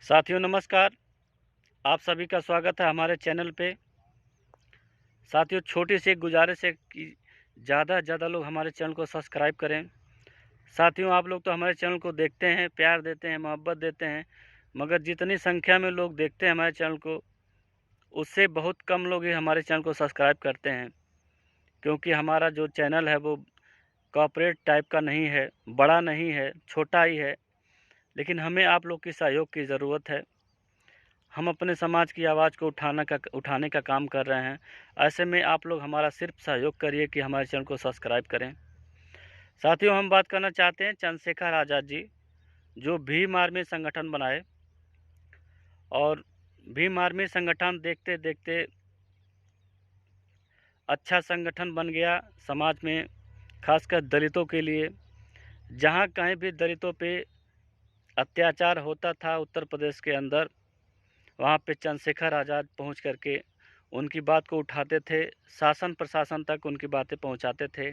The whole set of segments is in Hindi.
साथियों नमस्कार। आप सभी का स्वागत है हमारे चैनल पे। साथियों छोटी सी एक गुजारिश है कि ज़्यादा से ज़्यादा लोग हमारे चैनल को सब्सक्राइब करें। साथियों आप लोग तो हमारे चैनल को देखते हैं, प्यार देते हैं, मोहब्बत देते हैं, मगर जितनी संख्या में लोग देखते हैं हमारे चैनल को, उससे बहुत कम लोग ही हमारे चैनल को सब्सक्राइब करते हैं। क्योंकि हमारा जो चैनल है वो कॉर्पोरेट टाइप का नहीं है, बड़ा नहीं है, छोटा ही है, लेकिन हमें आप लोग की सहयोग की ज़रूरत है। हम अपने समाज की आवाज़ को उठाने का काम कर रहे हैं। ऐसे में आप लोग हमारा सिर्फ सहयोग करिए कि हमारे चैनल को सब्सक्राइब करें। साथियों हम बात करना चाहते हैं चंद्रशेखर आज़ाद जी, जो भीम आर्मी संगठन बनाए, और भीम आर्मी संगठन देखते देखते अच्छा संगठन बन गया समाज में, खासकर दलितों के लिए। जहाँ कहीं भी दलितों पे अत्याचार होता था उत्तर प्रदेश के अंदर, वहाँ पे चंद्रशेखर आज़ाद पहुँच करके उनकी बात को उठाते थे, शासन प्रशासन तक उनकी बातें पहुँचाते थे।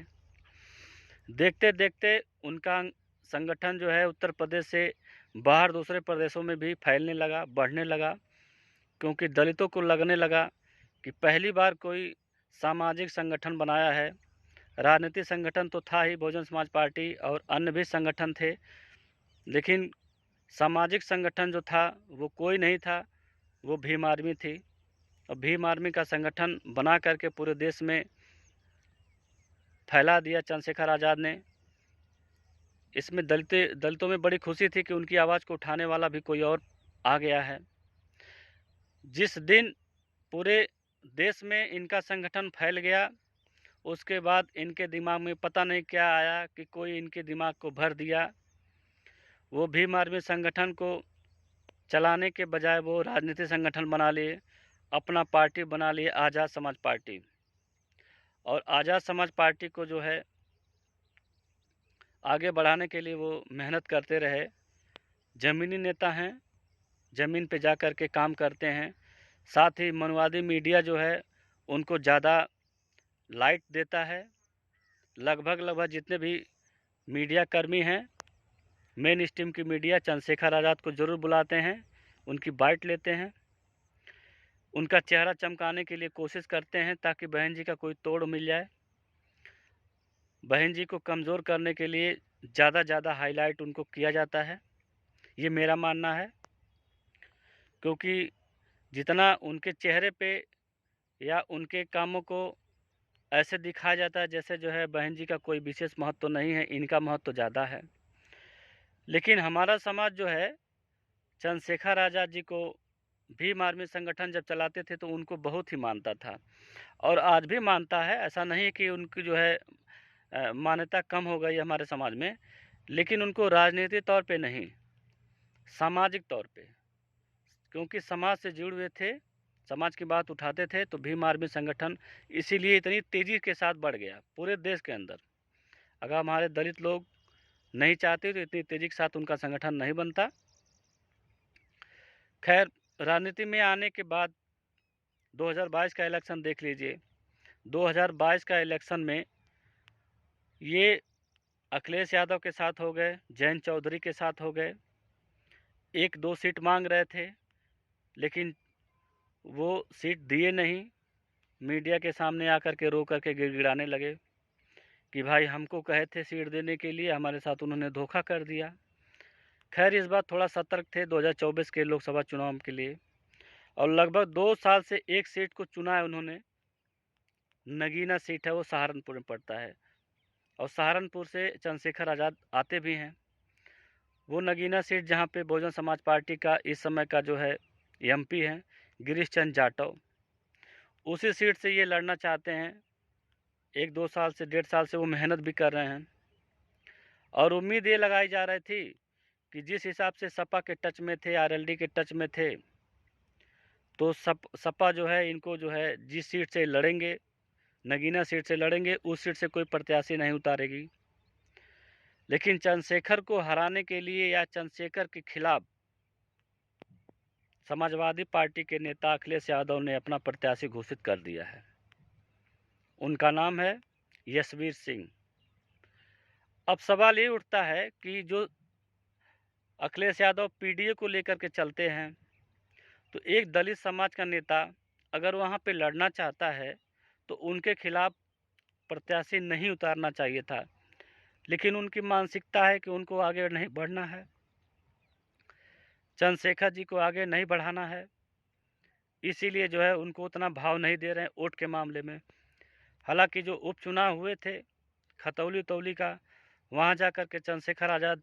देखते देखते उनका संगठन जो है उत्तर प्रदेश से बाहर दूसरे प्रदेशों में भी फैलने लगा, बढ़ने लगा, क्योंकि दलितों को लगने लगा कि पहली बार कोई सामाजिक संगठन बनाया है। राजनीतिक संगठन तो था ही, बहुजन समाज पार्टी और अन्य भी संगठन थे, लेकिन सामाजिक संगठन जो था वो कोई नहीं था, वो भीम आर्मी थी। और भीम आर्मी का संगठन बना करके पूरे देश में फैला दिया चंद्रशेखर आज़ाद ने। इसमें दलितों में बड़ी खुशी थी कि उनकी आवाज़ को उठाने वाला भी कोई और आ गया है। जिस दिन पूरे देश में इनका संगठन फैल गया, उसके बाद इनके दिमाग में पता नहीं क्या आया कि कोई इनके दिमाग को भर दिया। वो भीम आर्मी संगठन को चलाने के बजाय वो राजनीतिक संगठन बना लिए, अपना पार्टी बना लिए आज़ाद समाज पार्टी। और आज़ाद समाज पार्टी को जो है आगे बढ़ाने के लिए वो मेहनत करते रहे। ज़मीनी नेता हैं, ज़मीन पे जा कर के काम करते हैं। साथ ही मनवादी मीडिया जो है उनको ज़्यादा लाइट देता है। लगभग जितने भी मीडिया कर्मी हैं, मेन स्ट्रीम की मीडिया चंद्रशेखर आज़ाद को ज़रूर बुलाते हैं, उनकी बाइट लेते हैं, उनका चेहरा चमकाने के लिए कोशिश करते हैं ताकि बहन जी का कोई तोड़ मिल जाए। बहन जी को कमज़ोर करने के लिए ज़्यादा हाईलाइट उनको किया जाता है, ये मेरा मानना है। क्योंकि जितना उनके चेहरे पे या उनके कामों को ऐसे दिखाया जाता है जैसे जो है बहन जी का कोई विशेष महत्व तो नहीं है, इनका महत्व तो ज़्यादा है। लेकिन हमारा समाज जो है चंद्रशेखर आज़ाद जी को भीम आर्मी संगठन जब चलाते थे तो उनको बहुत ही मानता था, और आज भी मानता है। ऐसा नहीं कि उनकी जो है मान्यता कम हो गई हमारे समाज में, लेकिन उनको राजनीतिक तौर पे नहीं, सामाजिक तौर पे, क्योंकि समाज से जुड़े हुए थे, समाज की बात उठाते थे, तो भीम आर्मी संगठन इसीलिए इतनी तेज़ी के साथ बढ़ गया पूरे देश के अंदर। अगर हमारे दलित लोग नहीं चाहते तो इतनी तेज़ी के साथ उनका संगठन नहीं बनता। खैर, राजनीति में आने के बाद 2022 का इलेक्शन देख लीजिए। 2022 का इलेक्शन में ये अखिलेश यादव के साथ हो गए, जयंत चौधरी के साथ हो गए। 1-2 सीट मांग रहे थे, लेकिन वो सीट दिए नहीं। मीडिया के सामने आकर के रो करके गिड़गिड़ाने लगे कि भाई हमको कहे थे सीट देने के लिए, हमारे साथ उन्होंने धोखा कर दिया। खैर इस बार थोड़ा सतर्क थे 2024 के लोकसभा चुनाव के लिए, और लगभग 2 साल से एक सीट को चुना है उन्होंने। नगीना सीट है, वो सहारनपुर में पड़ता है, और सहारनपुर से चंद्रशेखर आज़ाद आते भी हैं। वो नगीना सीट जहाँ पे बहुजन समाज पार्टी का इस समय का जो है एमपी है गिरीश चंद्र जाटव, उसी सीट से ये लड़ना चाहते हैं। 1-2 साल से 1.5 साल से वो मेहनत भी कर रहे हैं, और उम्मीद ये लगाई जा रही थी कि जिस हिसाब से सपा के टच में थे, आरएलडी के टच में थे, तो सपा जो है इनको जो है जिस सीट से लड़ेंगे, नगीना सीट से लड़ेंगे, उस सीट से कोई प्रत्याशी नहीं उतारेगी। लेकिन चंद्रशेखर को हराने के लिए या चंद्रशेखर के खिलाफ समाजवादी पार्टी के नेता अखिलेश यादव ने अपना प्रत्याशी घोषित कर दिया है। उनका नाम है यशवीर सिंह। अब सवाल ये उठता है कि जो अखिलेश यादव पीडीए को लेकर के चलते हैं, तो एक दलित समाज का नेता अगर वहाँ पे लड़ना चाहता है तो उनके खिलाफ प्रत्याशी नहीं उतारना चाहिए था, लेकिन उनकी मानसिकता है कि उनको आगे नहीं बढ़ना है, चंद्रशेखर जी को आगे नहीं बढ़ाना है, इसीलिए जो है उनको उतना भाव नहीं दे रहे हैं वोट के मामले में। हालांकि जो उपचुनाव हुए थे खतौली तौली का, वहाँ जा कर के चंद्रशेखर आज़ाद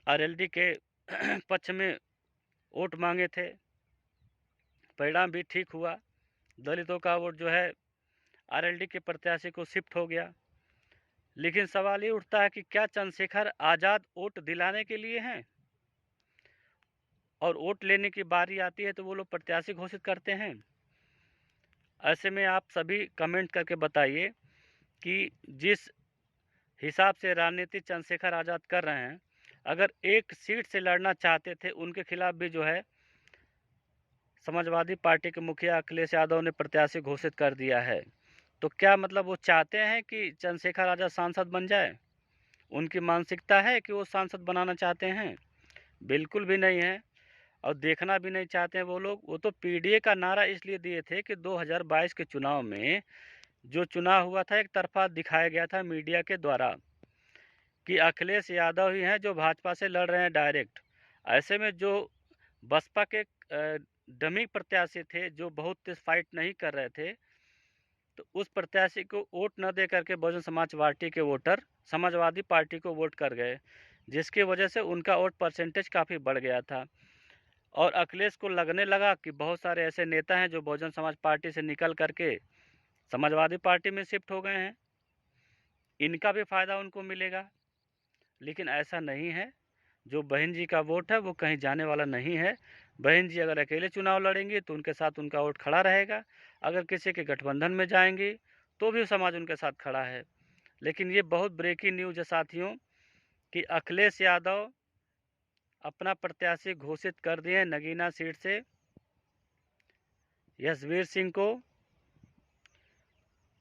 आरएलडी के पक्ष में वोट मांगे थे, परिणाम भी ठीक हुआ। दलितों का वोट जो है आरएलडी के प्रत्याशी को शिफ्ट हो गया। लेकिन सवाल ये उठता है कि क्या चंद्रशेखर आज़ाद वोट दिलाने के लिए हैं, और वोट लेने की बारी आती है तो वो लोग प्रत्याशी घोषित करते हैं। ऐसे में आप सभी कमेंट करके बताइए कि जिस हिसाब से राजनीति चंद्रशेखर आज़ाद कर रहे हैं, अगर एक सीट से लड़ना चाहते थे, उनके खिलाफ भी जो है समाजवादी पार्टी के मुखिया अखिलेश यादव ने प्रत्याशी घोषित कर दिया है। तो क्या मतलब वो चाहते हैं कि चंद्रशेखर आज़ाद सांसद बन जाए? उनकी मानसिकता है कि वो सांसद बनाना चाहते हैं? बिल्कुल भी नहीं है, और देखना भी नहीं चाहते हैं वो लोग। वो तो पीडीए का नारा इसलिए दिए थे कि 2022 के चुनाव में जो चुनाव हुआ था एक तरफा दिखाया गया था मीडिया के द्वारा कि अखिलेश यादव ही हैं जो भाजपा से लड़ रहे हैं डायरेक्ट। ऐसे में जो बसपा के डमी प्रत्याशी थे जो बहुत तेज फाइट नहीं कर रहे थे, तो उस प्रत्याशी को वोट न दे करके बहुजन समाज पार्टी के वोटर समाजवादी पार्टी को वोट कर गए, जिसकी वजह से उनका वोट परसेंटेज काफ़ी बढ़ गया था। और अखिलेश को लगने लगा कि बहुत सारे ऐसे नेता हैं जो बहुजन समाज पार्टी से निकल करके समाजवादी पार्टी में शिफ्ट हो गए हैं, इनका भी फ़ायदा उनको मिलेगा। लेकिन ऐसा नहीं है, जो बहन जी का वोट है वो कहीं जाने वाला नहीं है। बहन जी अगर अकेले चुनाव लड़ेंगी तो उनके साथ उनका वोट खड़ा रहेगा, अगर किसी के गठबंधन में जाएंगी तो भी समाज उनके साथ खड़ा है। लेकिन ये बहुत ब्रेकिंग न्यूज़ है साथियों कि अखिलेश यादव अपना प्रत्याशी घोषित कर दिए नगीना सीट से यशवीर सिंह को,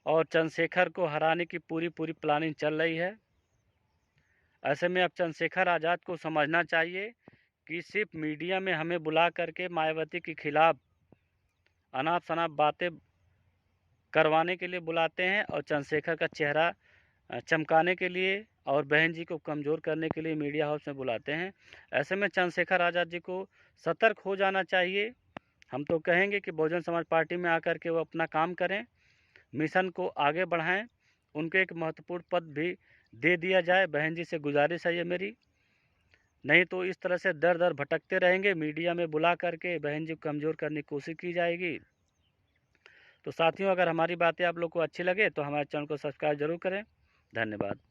और चंद्रशेखर को हराने की पूरी प्लानिंग चल रही है। ऐसे में अब चंद्रशेखर आज़ाद को समझना चाहिए कि सिर्फ मीडिया में हमें बुला करके मायावती के खिलाफ अनाप शनाप बातें करवाने के लिए बुलाते हैं, और चंद्रशेखर का चेहरा चमकाने के लिए और बहन जी को कमज़ोर करने के लिए मीडिया हाउस में बुलाते हैं। ऐसे में चंद्रशेखर आज़ाद जी को सतर्क हो जाना चाहिए। हम तो कहेंगे कि बहुजन समाज पार्टी में आकर के वो अपना काम करें, मिशन को आगे बढ़ाएं, उनको एक महत्वपूर्ण पद भी दे दिया जाए। बहन जी से गुजारिश है ये मेरी, नहीं तो इस तरह से दर दर भटकते रहेंगे, मीडिया में बुला करके बहन जी को कमज़ोर करने की कोशिश की जाएगी। तो साथियों, अगर हमारी बातें आप लोग को अच्छी लगे तो हमारे चैनल को सब्सक्राइब जरूर करें। धन्यवाद।